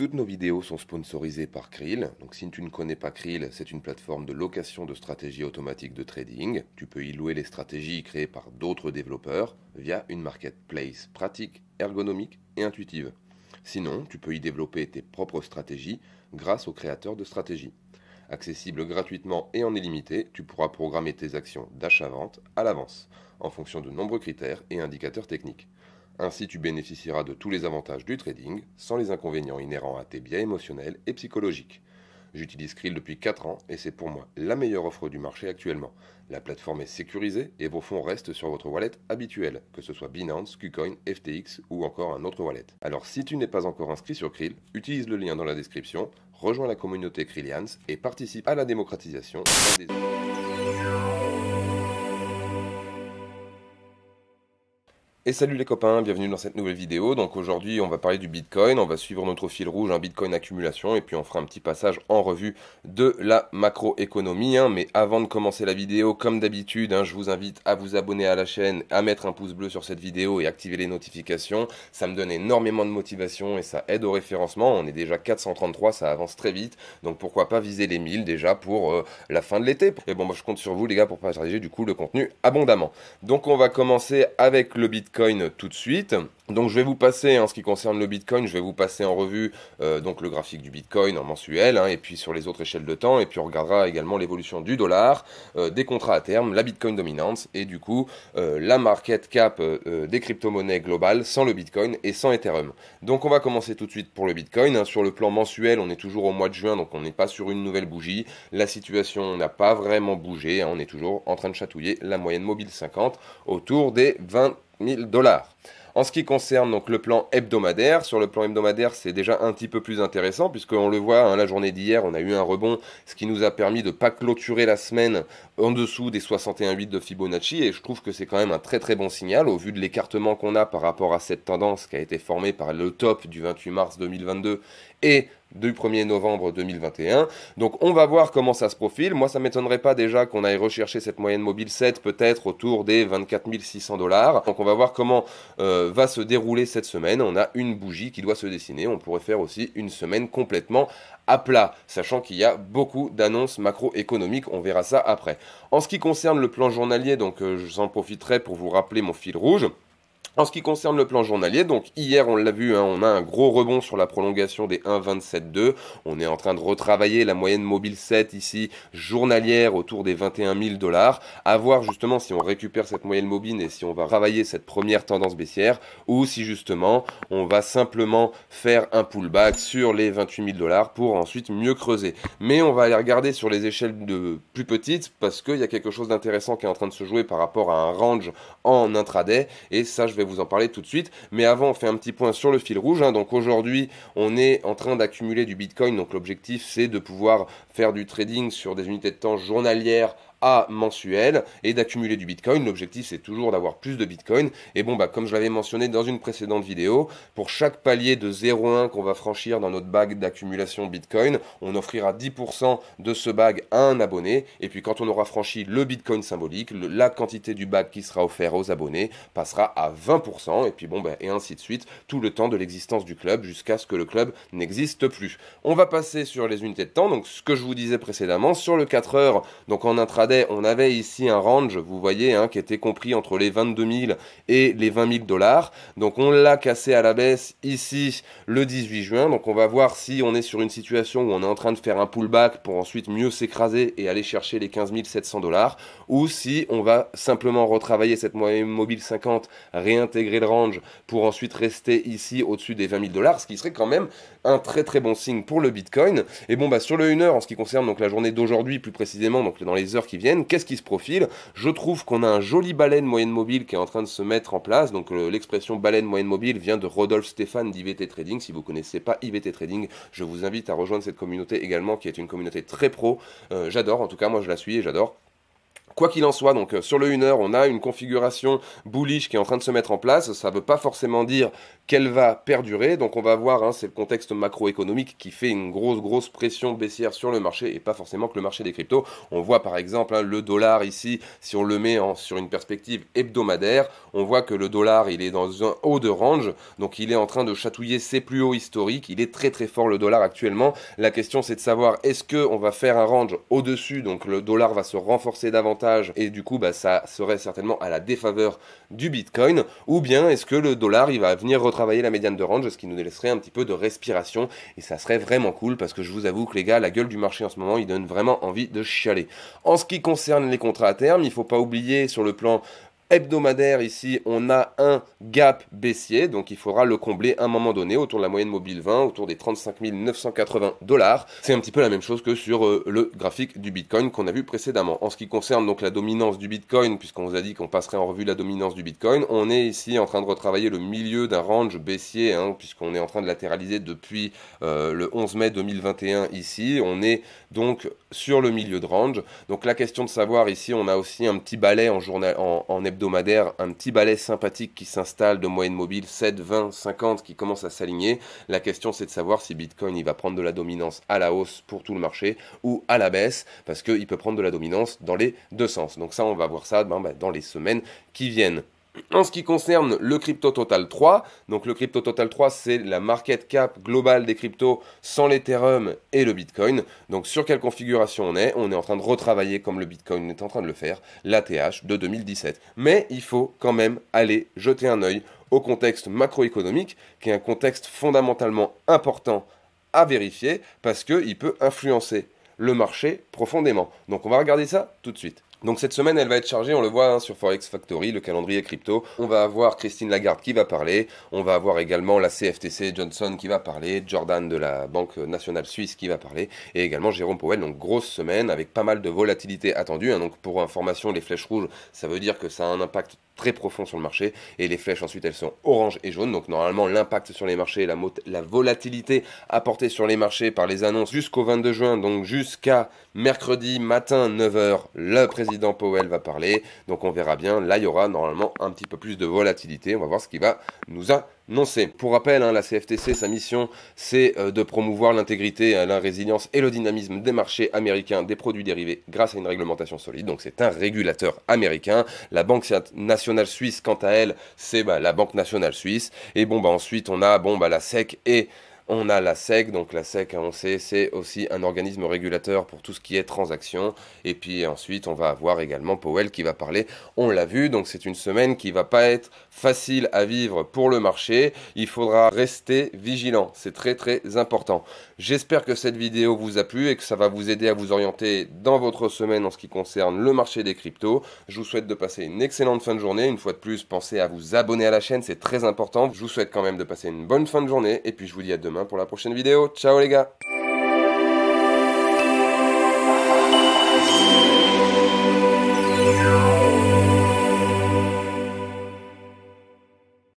Toutes nos vidéos sont sponsorisées par Krill. Donc si tu ne connais pas Krill, c'est une plateforme de location de stratégies automatiques de trading. Tu peux y louer les stratégies créées par d'autres développeurs via une marketplace pratique, ergonomique et intuitive. Sinon, tu peux y développer tes propres stratégies grâce aux créateurs de stratégies. Accessible gratuitement et en illimité, tu pourras programmer tes actions d'achat-vente à l'avance, en fonction de nombreux critères et indicateurs techniques. Ainsi, tu bénéficieras de tous les avantages du trading, sans les inconvénients inhérents à tes biais émotionnels et psychologiques. J'utilise Krill depuis 4 ans et c'est pour moi la meilleure offre du marché actuellement. La plateforme est sécurisée et vos fonds restent sur votre wallet habituel, que ce soit Binance, KuCoin, FTX ou encore un autre wallet. Alors si tu n'es pas encore inscrit sur Krill, utilise le lien dans la description, rejoins la communauté Krillians et participe à la démocratisation des... Et salut les copains, bienvenue dans cette nouvelle vidéo. Donc aujourd'hui on va parler du Bitcoin, on va suivre notre fil rouge, un Bitcoin accumulation, et puis on fera un petit passage en revue de la macroéconomie. Mais avant de commencer la vidéo, comme d'habitude, je vous invite à vous abonner à la chaîne, à mettre un pouce bleu sur cette vidéo et activer les notifications. Ça me donne énormément de motivation et ça aide au référencement. On est déjà 433, ça avance très vite, donc pourquoi pas viser les 1000 déjà pour la fin de l'été. Et bon, moi je compte sur vous les gars pour partager du coup le contenu abondamment. Donc on va commencer avec le Bitcoin tout de suite. Donc je vais vous passer, en ce qui concerne le Bitcoin, je vais vous passer en revue donc le graphique du Bitcoin en mensuel, et puis sur les autres échelles de temps, et puis on regardera également l'évolution du dollar, des contrats à terme, la Bitcoin dominance, et du coup la market cap des crypto-monnaies globales sans le Bitcoin et sans Ethereum. Donc on va commencer tout de suite pour le Bitcoin. Sur le plan mensuel, on est toujours au mois de juin, donc on n'est pas sur une nouvelle bougie. La situation n'a pas vraiment bougé, on est toujours en train de chatouiller la moyenne mobile 50 autour des 20 000 $. En ce qui concerne donc le plan hebdomadaire, sur le plan hebdomadaire, c'est déjà un petit peu plus intéressant puisqu'on le voit, la journée d'hier, on a eu un rebond, ce qui nous a permis de ne pas clôturer la semaine en dessous des 61,8 de Fibonacci, et je trouve que c'est quand même un très très bon signal au vu de l'écartement qu'on a par rapport à cette tendance qui a été formée par le top du 28 mars 2022 et du 1er novembre 2021. Donc on va voir comment ça se profile. Moi ça m'étonnerait pas déjà qu'on aille rechercher cette moyenne mobile 7 peut-être autour des 24 600 $. Donc on va voir comment va se dérouler cette semaine. On a une bougie qui doit se dessiner. On pourrait faire aussi une semaine complètement à plat, sachant qu'il y a beaucoup d'annonces macroéconomiques, on verra ça après. En ce qui concerne le plan journalier, donc j'en profiterai pour vous rappeler mon fil rouge. En ce qui concerne le plan journalier, donc hier on l'a vu, on a un gros rebond sur la prolongation des 1,27,2. On est en train de retravailler la moyenne mobile 7 ici, journalière, autour des 21 000 $. À voir justement si on récupère cette moyenne mobile et si on va travailler cette première tendance baissière, ou si justement on va simplement faire un pullback sur les 28 000 $ pour ensuite mieux creuser. Mais on va aller regarder sur les échelles de plus petites parce qu'il y a quelque chose d'intéressant qui est en train de se jouer par rapport à un range en intraday, et ça je vais vous en parler tout de suite. Mais avant on fait un petit point sur le fil rouge. Donc aujourd'hui on est en train d'accumuler du Bitcoin, donc l'objectif c'est de pouvoir faire du trading sur des unités de temps journalières à mensuel et d'accumuler du Bitcoin. L'objectif c'est toujours d'avoir plus de Bitcoin, et bon comme je l'avais mentionné dans une précédente vidéo, pour chaque palier de 0,1 qu'on va franchir dans notre bag d'accumulation Bitcoin, on offrira 10% de ce bag à un abonné, et puis quand on aura franchi le Bitcoin symbolique, la quantité du bag qui sera offert aux abonnés passera à 20%, et puis et ainsi de suite, tout le temps de l'existence du club jusqu'à ce que le club n'existe plus. On va passer sur les unités de temps, donc ce que je vous disais précédemment, sur le 4 heures, donc en intraday, on avait ici un range, vous voyez, qui était compris entre les 22 000 et les 20 000 $. Donc on l'a cassé à la baisse ici le 18 juin. Donc on va voir si on est sur une situation où on est en train de faire un pullback pour ensuite mieux s'écraser et aller chercher les 15 700 $, ou si on va simplement retravailler cette moyenne mobile 50, réintégrer le range pour ensuite rester ici au-dessus des 20 000 $, ce qui serait quand même un très très bon signe pour le Bitcoin. Et sur le 1 heure, en ce qui concerne donc la journée d'aujourd'hui plus précisément, donc dans les heures qui viennent, qu'est-ce qui se profile? Je trouve qu'on a un joli baleine moyenne mobile qui est en train de se mettre en place. Donc l'expression baleine moyenne mobile vient de Rodolphe Stéphane d'IVT Trading. Si vous ne connaissez pas IVT Trading, je vous invite à rejoindre cette communauté également, qui est une communauté très pro. J'adore, en tout cas moi je la suis et j'adore. Quoi qu'il en soit, donc sur le 1 heure, on a une configuration bullish qui est en train de se mettre en place. Ça ne veut pas forcément dire qu'elle va perdurer. Donc on va voir, hein, c'est le contexte macroéconomique qui fait une grosse pression baissière sur le marché et pas forcément que le marché des cryptos. On voit par exemple, hein, le dollar ici, si on le met sur une perspective hebdomadaire, on voit que le dollar il est dans un haut de range. Donc il est en train de chatouiller ses plus hauts historiques. Il est très fort le dollar actuellement. La question c'est de savoir est-ce qu'on va faire un range au-dessus, donc le dollar va se renforcer davantage et du coup ça serait certainement à la défaveur du Bitcoin, ou bien est-ce que le dollar il va venir retravailler la médiane de range, ce qui nous laisserait un petit peu de respiration, et ça serait vraiment cool, parce que je vous avoue que les gars, la gueule du marché en ce moment, il donne vraiment envie de chialer. En ce qui concerne les contrats à terme, il ne faut pas oublier sur le plan hebdomadaire, ici, on a un gap baissier, donc il faudra le combler à un moment donné, autour de la moyenne mobile 20, autour des 35 980 $. C'est un petit peu la même chose que sur le graphique du Bitcoin qu'on a vu précédemment. En ce qui concerne donc la dominance du Bitcoin, puisqu'on vous a dit qu'on passerait en revue la dominance du Bitcoin, on est ici en train de retravailler le milieu d'un range baissier, hein, puisqu'on est en train de latéraliser depuis le 11 mai 2021 ici. On est donc sur le milieu de range. Donc la question de savoir ici, on a aussi un petit balai en hebdomadaire, un petit balai sympathique qui s'installe de moyenne mobile 7, 20, 50 qui commence à s'aligner. La question c'est de savoir si Bitcoin il va prendre de la dominance à la hausse pour tout le marché ou à la baisse, parce qu'il peut prendre de la dominance dans les deux sens. Donc ça on va voir ça dans les semaines qui viennent. En ce qui concerne le Crypto Total 3, donc le Crypto Total 3 c'est la market cap globale des cryptos sans l'Ethereum et le Bitcoin. Donc sur quelle configuration on est? On est en train de retravailler comme le Bitcoin est en train de le faire, l'ATH de 2017. Mais il faut quand même aller jeter un œil au contexte macroéconomique, qui est un contexte fondamentalement important à vérifier, parce qu'il peut influencer le marché profondément. Donc on va regarder ça tout de suite. Donc cette semaine, elle va être chargée, on le voit hein, sur Forex Factory, le calendrier crypto. On va avoir Christine Lagarde qui va parler, on va avoir également la CFTC Johnson qui va parler, Jordan de la Banque Nationale Suisse qui va parler, et également Jérôme Powell. Donc grosse semaine avec pas mal de volatilité attendue. Hein. Donc pour information, les flèches rouges, ça veut dire que ça a un impact très profond sur le marché, et les flèches ensuite elles sont orange et jaune. Donc normalement l'impact sur les marchés, la volatilité apportée sur les marchés par les annonces jusqu'au 22 juin, donc jusqu'à mercredi matin 9h, le président Powell va parler, donc on verra bien, là il y aura normalement un petit peu plus de volatilité, on va voir ce qu'il va nous annoncer. Pour rappel, hein, la CFTC, sa mission c'est de promouvoir l'intégrité, la résilience et le dynamisme des marchés américains des produits dérivés grâce à une réglementation solide, donc c'est un régulateur américain. La Banque Nationale Suisse, quant à elle, c'est la Banque Nationale Suisse, et ensuite on a la SEC et on a la SEC, donc la SEC, on sait, c'est aussi un organisme régulateur pour tout ce qui est transactions. Et puis ensuite, on va avoir également Powell qui va parler, on l'a vu, donc c'est une semaine qui va pas être facile à vivre pour le marché. Il faudra rester vigilant, c'est très important. J'espère que cette vidéo vous a plu et que ça va vous aider à vous orienter dans votre semaine en ce qui concerne le marché des cryptos. Je vous souhaite de passer une excellente fin de journée. Une fois de plus, pensez à vous abonner à la chaîne, c'est très important. Je vous souhaite quand même de passer une bonne fin de journée et puis je vous dis à demain pour la prochaine vidéo. Ciao les gars!